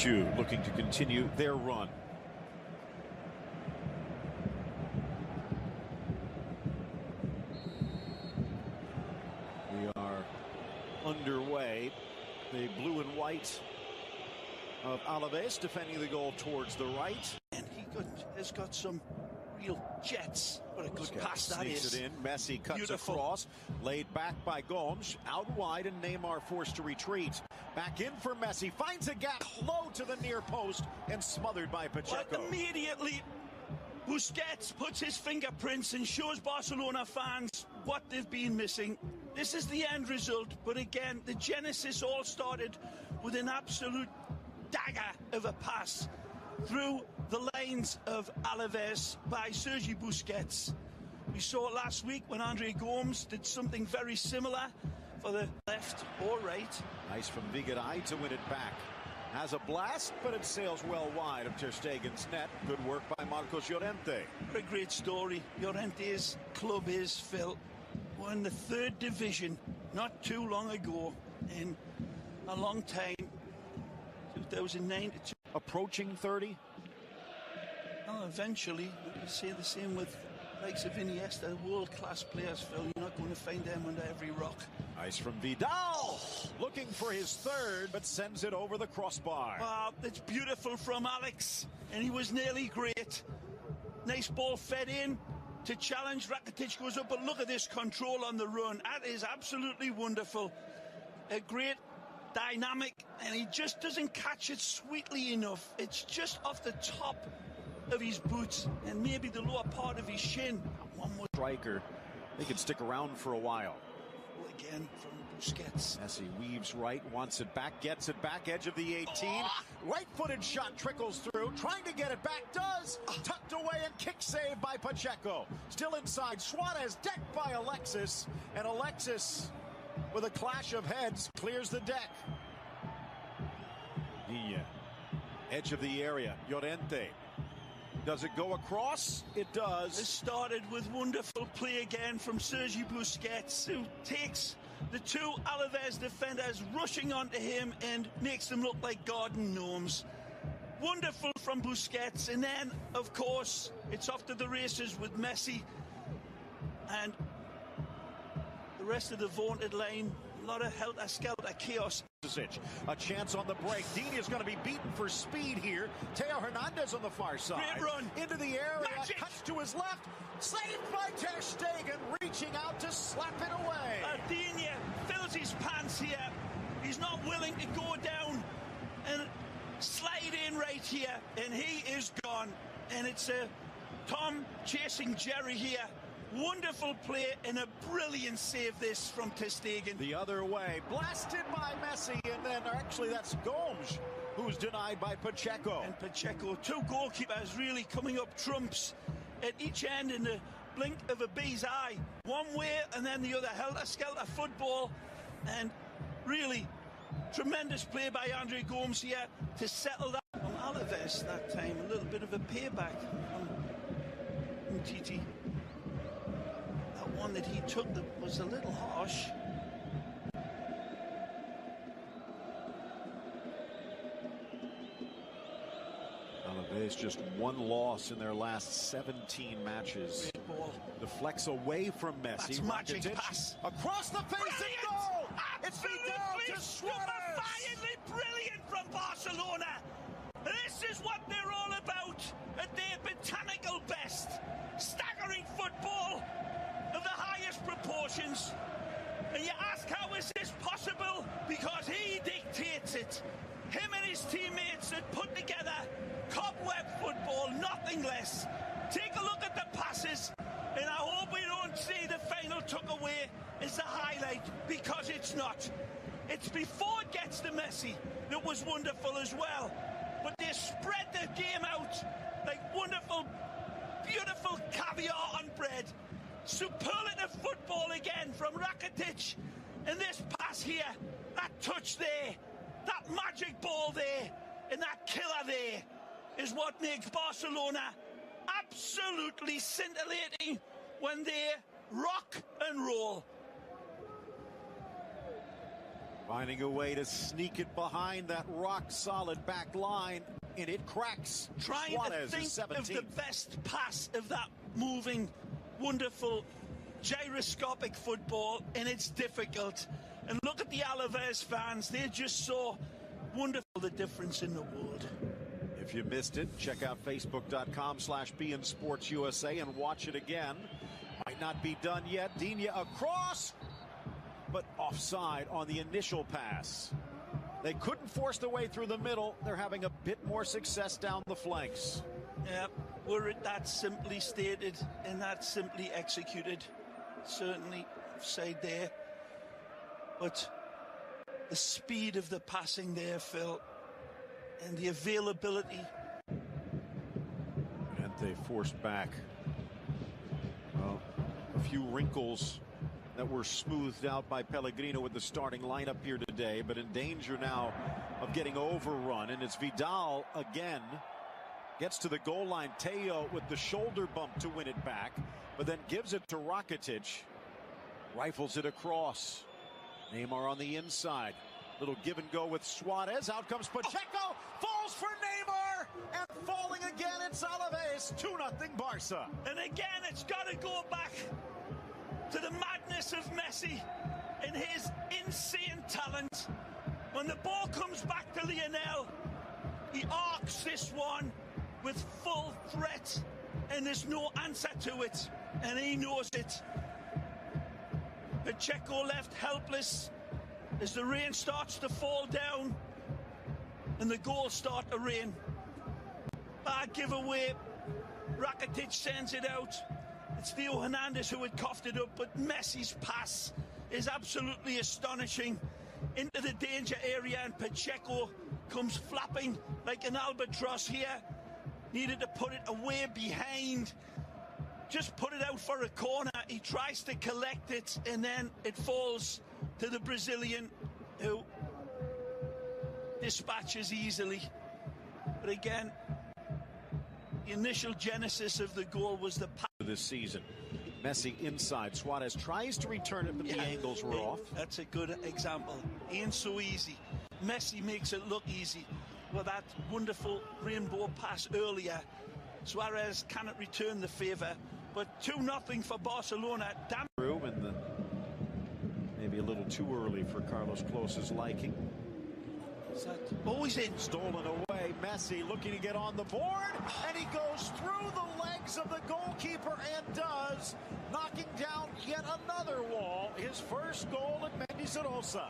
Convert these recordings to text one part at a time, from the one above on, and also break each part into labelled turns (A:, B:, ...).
A: Looking to continue their run. We are underway. The blue and white of Alves defending the goal towards the right.
B: And he has got some real jets. What a good pass that is.
A: It in. Messi cuts
B: Beautiful.
A: across. Laid back by Gomes. Out wide, and Neymar forced to retreat. Back in for Messi. Finds a gap low to the near post and smothered by Pacheco.
B: Well, immediately, Busquets puts his fingerprints and shows Barcelona fans what they've been missing. This is the end result, but again, the genesis all started with an absolute dagger of a pass through the lanes of Alves by Sergi Busquets. We saw it last week when Andre Gomes did something very similar for the left or right.
A: Nice from Vigaray to win it back. Has a blast, but it sails well wide of Ter Stegen's net. Good work by Marcos Llorente.
B: What a great story. Llorente's club is, Phil, won the 3rd division not too long ago, in a long time, 2009 to
A: approaching 30.
B: Well, eventually, we say the same with likes of Iniesta, world-class players, Phil. You're not going to find them under every rock.
A: Nice from Vidal, looking for his 3rd, but sends it over the crossbar.
B: Wow, it's beautiful from Alex, and he was nearly great. Nice ball fed in to challenge. Rakitic goes up, but look at this control on the run. That is absolutely wonderful. A great dynamic, and he just doesn't catch it sweetly enough. It's just off the top of his boots and maybe the lower part of his shin. One more
A: striker, they could stick around for a while.
B: Again from Busquets.
A: Messi weaves right, wants it back, gets it back, edge of the 18. Right-footed shot trickles through, trying to get it back, does. Tucked away and kick save by Pacheco. Still inside, Suarez decked by Alexis, and Alexis, with a clash of heads, clears the deck. Edge of the area, Llorente. Does it go across? It does.
B: It started with wonderful play again from Sergi Busquets, who takes the 2 Alves defenders rushing onto him and makes them look like garden gnomes. Wonderful from Busquets, and then, of course, it's off to the races with Messi and the rest of the vaunted line. A lot of helter-skelter chaos.
A: A chance on the break. Dini is going to be beaten for speed here. Teo Hernandez on the far side.
B: Great run.
A: Into the area.
B: Magic.
A: Cuts to his left. Saved by Ter Stegen. Reaching out to slap it away.
B: Dini fills his pants here. He's not willing to go down and slide in right here. And he is gone. And it's Tom chasing Jerry here. Wonderful play and a brilliant save this from Ter Stegen.
A: The other way, blasted by Messi, and then actually that's Gomes, who's denied by Pacheco.
B: And Pacheco, 2 goalkeepers really coming up trumps at each end in the blink of a bee's eye. One way and then the other, helter-skelter football, and really tremendous play by Andre Gomes here to settle that. From Alves that time, a little bit of a payback from Titi. One that he took that was a little harsh.
A: Alves just 1 loss in their last 17 matches. Deflects away from Messi.
B: That's magic pass.
A: Across the face and goal! It's Vidal to Suarez!
B: Defiantly brilliant from Barcelona! This is what they're all about at their botanical best. Staggering football of the highest proportions, and you ask how is this possible? Because he dictates it. Him and his teammates had put together cobweb football, nothing less. Take a look at the passes, and I hope we don't see the final took away as the highlight, because it's not. It's before it gets to Messi that was wonderful as well, but they spread the game out like wonderful, beautiful caviar on bread. Superlative football again from Rakitic, and this pass here, that touch there, that magic ball there, and that killer there is what makes Barcelona absolutely scintillating when they rock and roll.
A: Finding a way to sneak it behind that rock-solid back line, and it cracks.
B: Trying
A: Suarez
B: to think of the best pass of that moving, wonderful, gyroscopic football, and it's difficult. And look at the Alves fans. They're just so wonderful, the difference in the world.
A: If you missed it, check out facebook.com/BeInSportsUSA and watch it again. Might not be done yet. Digne across, but offside on the initial pass. They couldn't force their way through the middle. They're having a bit more success down the flanks.
B: Yeah, were it that simply stated and that simply executed, certainly say there. But the speed of the passing there, Phil, and the availability.
A: And they forced back. Well, a few wrinkles that were smoothed out by Pellegrino with the starting lineup here today, but in danger now of getting overrun. And it's Vidal again. Gets to the goal line. Teo with the shoulder bump to win it back, but then gives it to Rakitic. Rifles it across. Neymar on the inside. Little give and go with Suarez. Out comes Pacheco. Falls for Neymar. And falling again, it's Alves. 2-0 Barca.
B: And again, it's got to go back to the madness of Messi and his insane talent. When the ball comes back to Lionel, he arcs this one with full threat, and there's no answer to it, and he knows it. Pacheco left helpless as the rain starts to fall down and the goals start to rain. Bad giveaway. Rakitic sends it out. It's Theo Hernandez who had coughed it up, but Messi's pass is absolutely astonishing into the danger area, and Pacheco comes flapping like an albatross here. Needed to put it away behind. Just put it out for a corner. He tries to collect it, and then it falls to the Brazilian, who dispatches easily. But again, the initial genesis of the goal was the pass.
A: This season, Messi inside. Suarez tries to return it, but the angles were off.
B: That's a good example. Ain't so easy. Messi makes it look easy. Well, that wonderful rainbow pass earlier. Suarez cannot return the favour, but 2-0 for Barcelona. Damn.
A: And maybe a little too early for Carlos Close's liking.
B: Always in.
A: Stolen away. Messi looking to get on the board, and he goes through the legs of the goalkeeper and does, knocking down yet another wall. His first goal at Mendizorosa.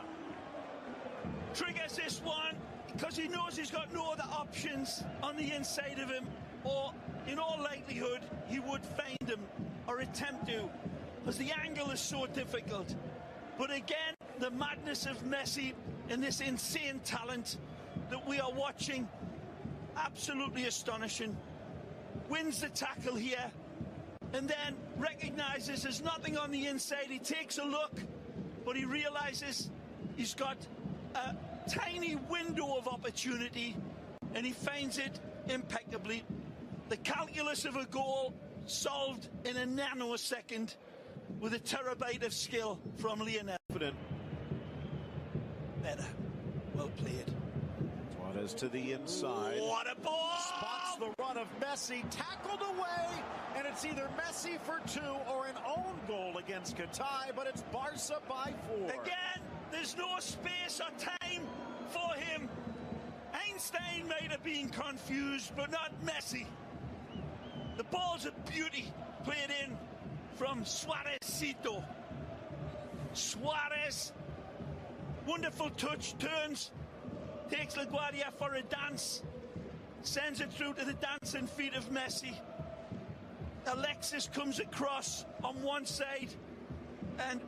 B: Triggers this one because he knows he's got no other options on the inside of him, or in all likelihood he would find him or attempt to, because the angle is so difficult. But again, the madness of Messi and this insane talent that we are watching, absolutely astonishing. Wins the tackle here and then recognises there's nothing on the inside. He takes a look, but he realises he's got a tiny window of opportunity, and he finds it impeccably. The calculus of a goal solved in a nanosecond with a terabyte of skill from Lionel. Better. Well played.
A: Suarez to the inside.
B: What a ball!
A: Spots the run of Messi, tackled away, and it's either Messi for 2 or an own goal against Qatar, but it's Barca by 4.
B: Again, there's no space or time for him. Einstein might have been confused, but not Messi. The ball's a beauty, played in from Suarezcito. Suarez, wonderful touch, turns, takes LaGuardia for a dance, sends it through to the dancing feet of Messi. Alexis comes across on one side and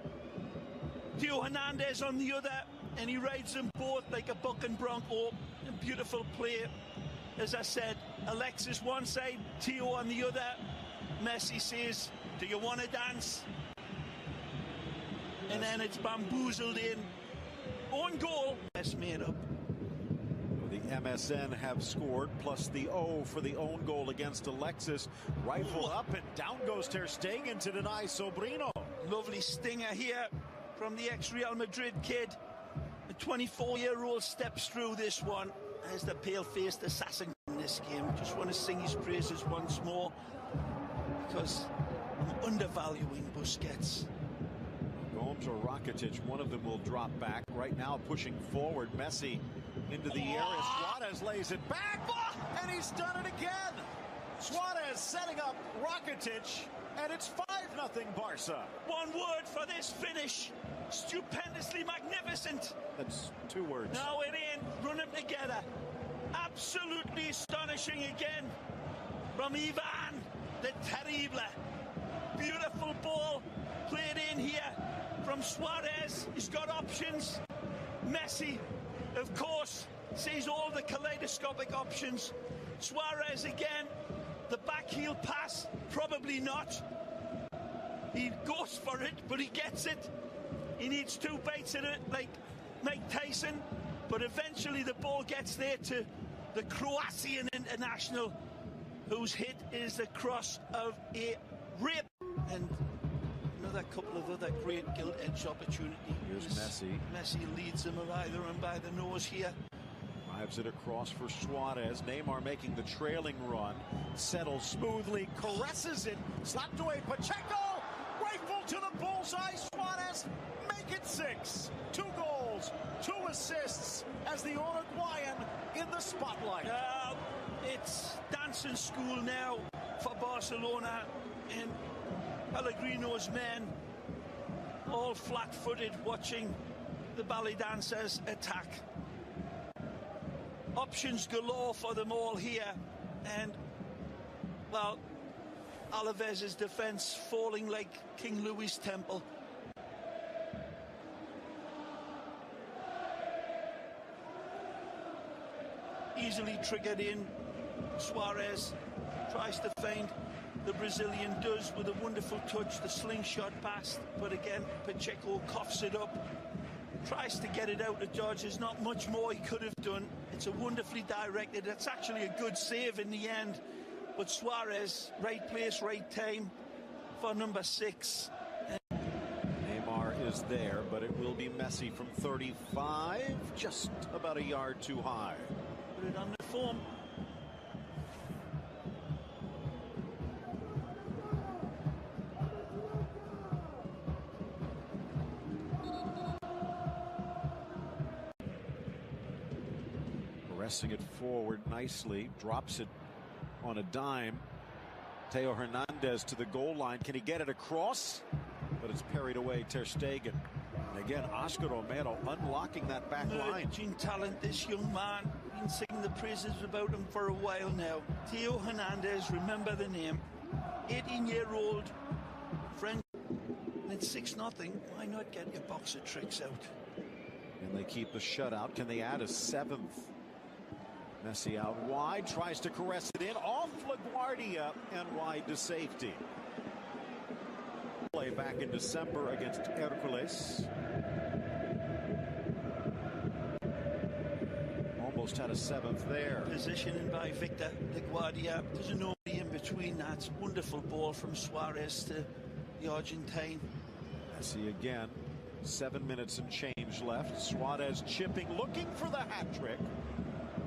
B: Theo Hernandez on the other, and he rides them both like a buck and bronco. A beautiful play. As I said, Alexis one side, Theo on the other. Messi says, "Do you want to dance?" And then it's bamboozled in. Own goal. That's made up.
A: The MSN have scored, plus the O for the own goal against Alexis. Rifle up and down goes Ter Stegen to deny Sobrino.
B: Lovely stinger here from the ex-Real Madrid kid. The 24-year-old steps through this one as the pale-faced assassin in this game. Just want to sing his praises once more because I'm undervaluing Busquets.
A: Gomes or Rakitic, one of them will drop back. Right now pushing forward, Messi into the area. Suarez lays it back, and he's done it again. Suarez setting up Rakitic, and it's 5-0 Barca.
B: One word for this finish. Stupendously magnificent.
A: That's 2 words.
B: No, it ain't. Run them together. Absolutely astonishing again from Ivan the Terrible. Beautiful ball played in here from Suarez. He's got options. Messi, of course, sees all the kaleidoscopic options. Suarez again. The back heel pass, probably not. He goes for it, but he gets it. He needs 2 bites at it, like Mike Tyson. But eventually the ball gets there to the Croatian international, whose hit is the cross of a rip. And another couple of other great gilt-edged opportunities.
A: Here's Messi.
B: Messi leads them either and by the nose here.
A: Drives it across for Suarez. Neymar making the trailing run. Settles smoothly, caresses it. Slapped away Pacheco. Rifle to the bullseye. Suarez make it 6. 2 goals, 2 assists as the Uruguayan in the spotlight.
B: It's dancing school now for Barcelona, and Pellegrino's men all flat-footed watching the ballet dancers attack. Options galore for them all here, and well, Alves' defense falling like King Louis' temple. Easily triggered in. Suarez tries to find the Brazilian, does with a wonderful touch, the slingshot pass, but again Pacheco coughs it up, tries to get it out of dodge. There's not much more he could have done. It's a wonderfully directed, it's actually a good save in the end, but Suarez, right place, right time for number 6.
A: Neymar is there, but it will be Messi from 35, just about a yard too high.
B: Put it on the form.
A: Pressing it forward nicely, drops it on a dime. Theo Hernandez to the goal line. Can he get it across? But it's parried away, Ter Stegen. And again, Oscar Romero unlocking that back line.
B: Emerging talent, this young man. Been singing the praises about him for a while now. Theo Hernandez, remember the name. 18-year-old French. And it's 6-0. Why not get your box of tricks out?
A: And they keep the shutout. Can they add a 7th? Messi out wide, tries to caress it in, off LaGuardia and wide to safety. Play back in December against Hercules. Almost had a 7th there.
B: Positioning by Victor LaGuardia. There's nobody in between that. Wonderful ball from Suarez to the Argentine.
A: Messi again. 7 minutes and change left. Suarez chipping, looking for the hat trick.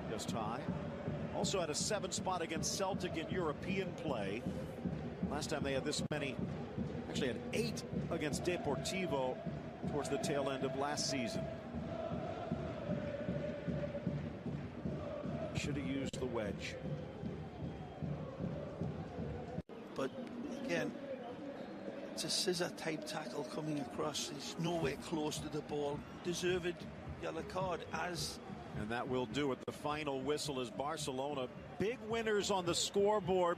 A: Just high. Also had a 7th spot against Celtic in European play. Last time they had this many, actually had 8 against Deportivo towards the tail end of last season. Should have used the wedge.
B: But again, it's a scissor type tackle coming across. He's nowhere close to the ball. Deserved yellow card as.
A: And that will do it. The final whistle is Barcelona. Big winners on the scoreboard.